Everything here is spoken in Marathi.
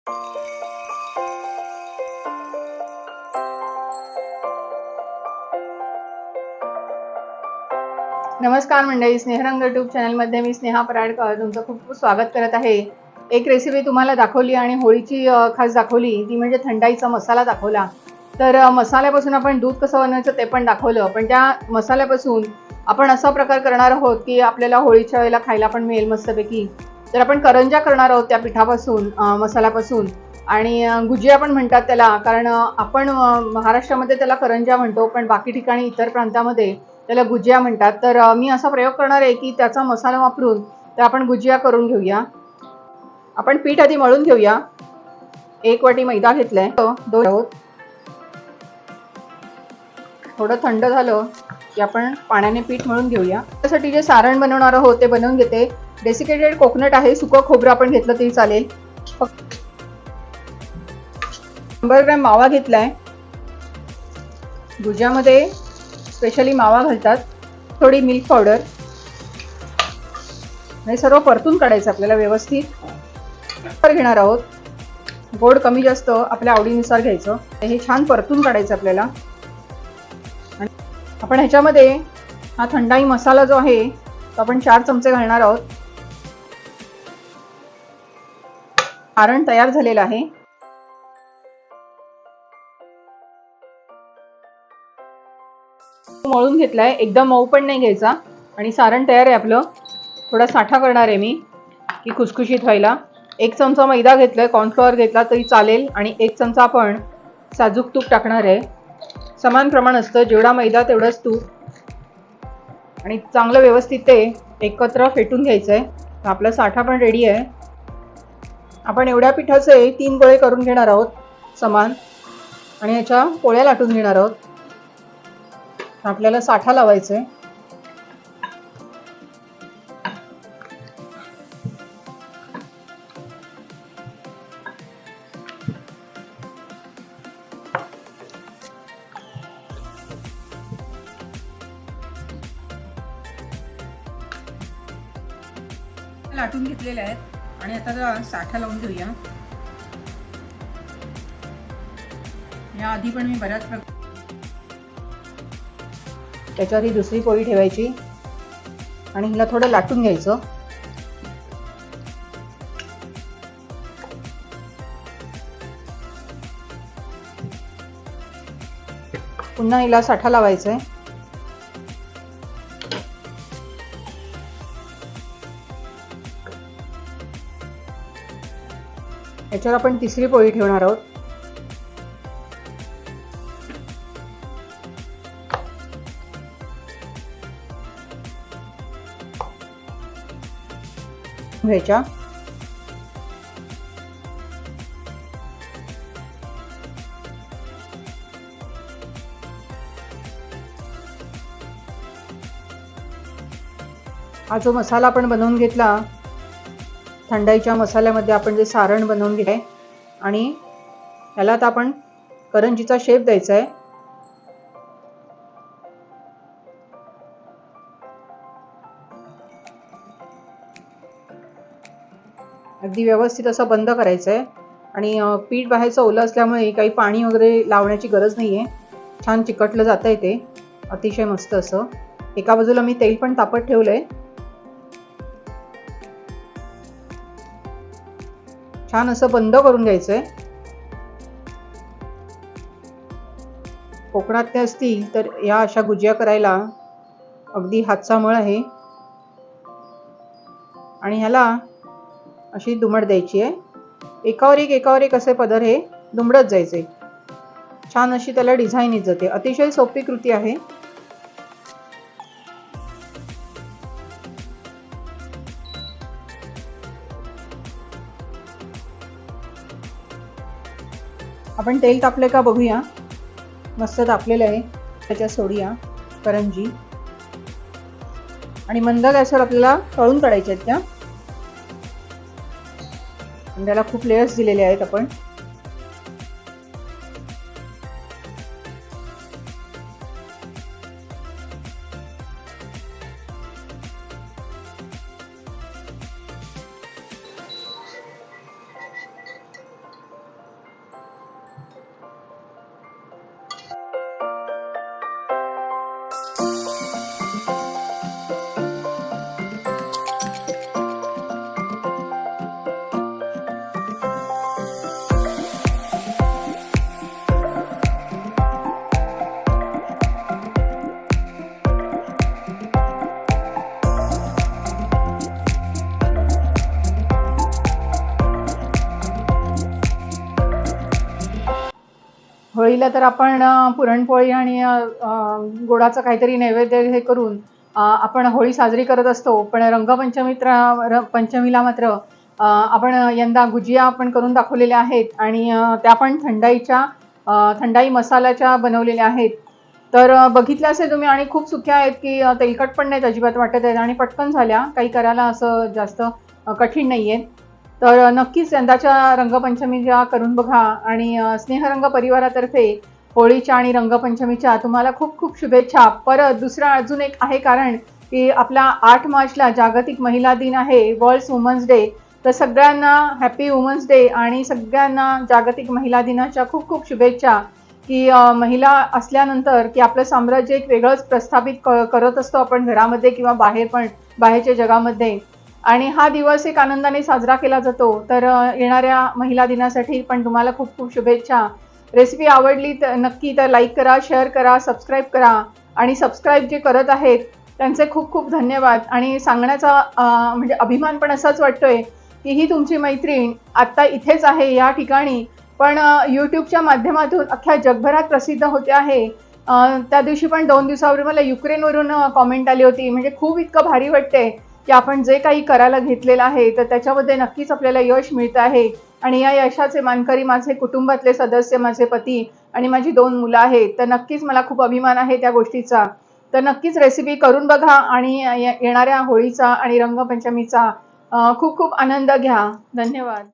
नमस्कार मंडळी, स्नेहरंग यूट्यूब चॅनलमध्ये मी स्नेहा पराडकर तुमचं खूप खूप स्वागत करत आहे। एक रेसिपी तुम्हाला दाखवली आणि होळीची खास दाखवली, ती म्हणजे थंडाईचा मसाला दाखवला। तर मसाल्यापासून आपण दूध कसं बनवायचं ते पण दाखवलं, पण त्या मसाल्यापासून आपण असा प्रकार करणार आहोत की आपल्याला होळीच्या वेळेला खायला पण मिळेल मस्तपैकी। तर आपण करंजा करणार आहोत त्या पिठापासून, मसाल्यापासून। आणि गुजिया पण म्हणतात त्याला, कारण आपण महाराष्ट्रामध्ये त्याला करंजा म्हणतो, पण बाकी ठिकाणी इतर प्रांतामध्ये त्याला गुजिया म्हणतात। तर मी असा प्रयोग करणार आहे की त्याचा मसाला वापरून तर आपण गुजिया करून घेऊया। आपण पीठ आधी मळून घेऊया। 1 वाटी मैदा घेतलाय, 2 आहोत। थोडं थंड झालं की आपण पाण्याने पीठ मळून घेऊया। त्यासाठी जे सारण बनवणार आहोत ते बनवून घेते। डेसिकेटेड कोकोनट आहे, सुकं खोबरं आपण घेतलं तरी चालेल। 100 ग्रॅम मावा घेतलाय। गुजियामध्ये स्पेशली मावा घालतात, थोडी मिल्क पावडर। हे सर्व परतून काढायचं आपल्याला व्यवस्थित। घेणार आहोत, गोड कमी जास्त आपल्या आवडीनुसार घ्यायचं। हे छान परतून काढायचं आपल्याला। आणि आपण ह्याच्यामध्ये हा थंडाई मसाला जो आहे तो आपण 4 चमचे घालणार आहोत। सारण तयार झालेलं आहे। मळून घेतलाय, एकदम मऊ पण नाही घ्यायचा। आणि सारण तयार आहे आपलं। थोडा साठा करणार आहे मी की खुसखुशीत व्हायला। 1 चमचा मैदा घेतलाय, कॉर्नफ्लॉवर घेतला तरी चालेल, आणि 1 चमचा आपण साजूक तूप टाकणार आहे। समान प्रमाण असतं, जेवढा मैदा तेवढंच तूप। आणि चांगलं व्यवस्थित ते एकत्र फेटून घ्यायचंय। आपला साठा पण रेडी आहे। आपण एवढ्या पिठाचे 3 गोळे करून घेणार आहोत समान, आणि याच्या पोळ्या लाटून घेणार आहोत। आपल्याला साठा लावायचा आहे। लाटून घेतलेले आहेत आणि आता साठा लावून घेऊया। या आधी पण मी बऱ्याच त्याच्यावर ही दुसरी पोळी ठेवायची आणि हिला थोडं लाटून घ्यायचं। पुन्हा हिला साठा लावायचा आहे। याच्यावर आपण तिसरी पोळी ठेवणार आहोत। घ्यायच्या हा जो मसाला आपण बनवून घेतला, थंडाईच्या मसाल्यामध्ये आपण जे सारण बनवून घेतलंय, आणि याला आता आपण करंजीचा शेप द्यायचा आहे। अगदी व्यवस्थित असं बंद करायचं आहे। आणि पीठ बाहेरचं ओलं असल्यामुळे काही पाणी वगैरे लावण्याची गरज नाहीये। छान चिकटलं जातंय ते, अतिशय मस्त असं। एका बाजूला मी तेल पण तापत ठेवलंय। छान असं बंद करून घ्यायचंय। कोकणात ते असतील तर या अशा गुजिया करायला अगदी हातचा मळ आहे। आणि ह्याला अशी दुमड द्यायची आहे। एकावर एक असे पदर हे दुमडत जायचे। छान अशी त्याला डिझाईन येत जाते। अतिशय सोपी कृती आहे। आपण तेल तापले का बघूया। मस्त तापलेलं आहे। त्याच्यात सोडूया करंजी, आणि मंद गॅसवर आपल्याला तळून काढायच्या आहेत त्या। त्याला खूप लेयर्स दिलेले आहेत आपण। होळीला तर आपण पुरणपोळी आणि गोडाचं काहीतरी नैवेद्य हे करून आपण होळी साजरी करत असतो. पण पंचमीला मात्र आपण यंदा गुजिया आपण करून दाखवलेल्या आहेत आणि त्या पण थंडाई मसाल्याच्या बनवलेल्या आहेत. तर बघितलं असेल तुम्ही आणि खूप सुख्या आहेत की तेलकट पण नाहीत अजिबात वाटत आहेत आणि पटकन झाल्या. काही करायला असं जास्त कठीण नाही आहे. तर नक्कीच यंदाच्या रंगपंचमीच्या करून बघा आणि स्नेहरंग परिवारातर्फे होळीच्या आणि रंगपंचमीच्या तुम्हाला खूप खूप शुभेच्छा. परत दुसरा अजून एक आहे कारण की आपला 8 मार्चला जागतिक महिला दिन आहे, वर्ल्ड वुमन्स डे. तर सगळ्यांना हॅपी वुमन्स डे आणि सगळ्यांना जागतिक महिला दिनाच्या खूप खूप शुभेच्छा. की महिला असल्यानंतर की आपलं साम्राज्य एक वेगळंच प्रस्थापित करत असतो आपण घरामध्ये किंवा बाहेरच्या जगामध्ये. आणि हा दिवस एक आनंदाने साजरा केला जातो. तर येणाऱ्या महिला दिनासाठी पण तुम्हाला खूप खूप शुभेच्छा. रेसिपी आवडली तर नक्की तर लाईक करा, शेअर करा, सबस्क्राईब करा आणि सबस्क्राईब जे करत आहेत त्यांचे खूप खूप धन्यवाद. आणि सांगण्याचा म्हणजे अभिमान पण असाच वाटतोय की ही तुमची मैत्रीण आत्ता इथेच आहे या ठिकाणी, पण यूट्यूबच्या माध्यमातून अख्ख्या जगभरात प्रसिद्ध होते आहे. त्या दिवशी पण 2 दिवसापूर्वी मला युक्रेनवरून कॉमेंट आली होती. म्हणजे खूप इतकं भारी वाटते की आपण जे काही करायला घेतलेलं आहे तर त्याच्यामध्ये नक्कीच आपल्याला यश मिळतं आहे. आणि या यशाचे मानकरी माझे कुटुंबातले सदस्य, माझे पती आणि माझी 2 मुलं आहेत. तर नक्कीच मला खूप अभिमान आहे त्या गोष्टीचा. तर नक्कीच रेसिपी करून बघा आणि येणाऱ्या होळीचा आणि रंगपंचमीचा खूप खूप आनंद घ्या. धन्यवाद.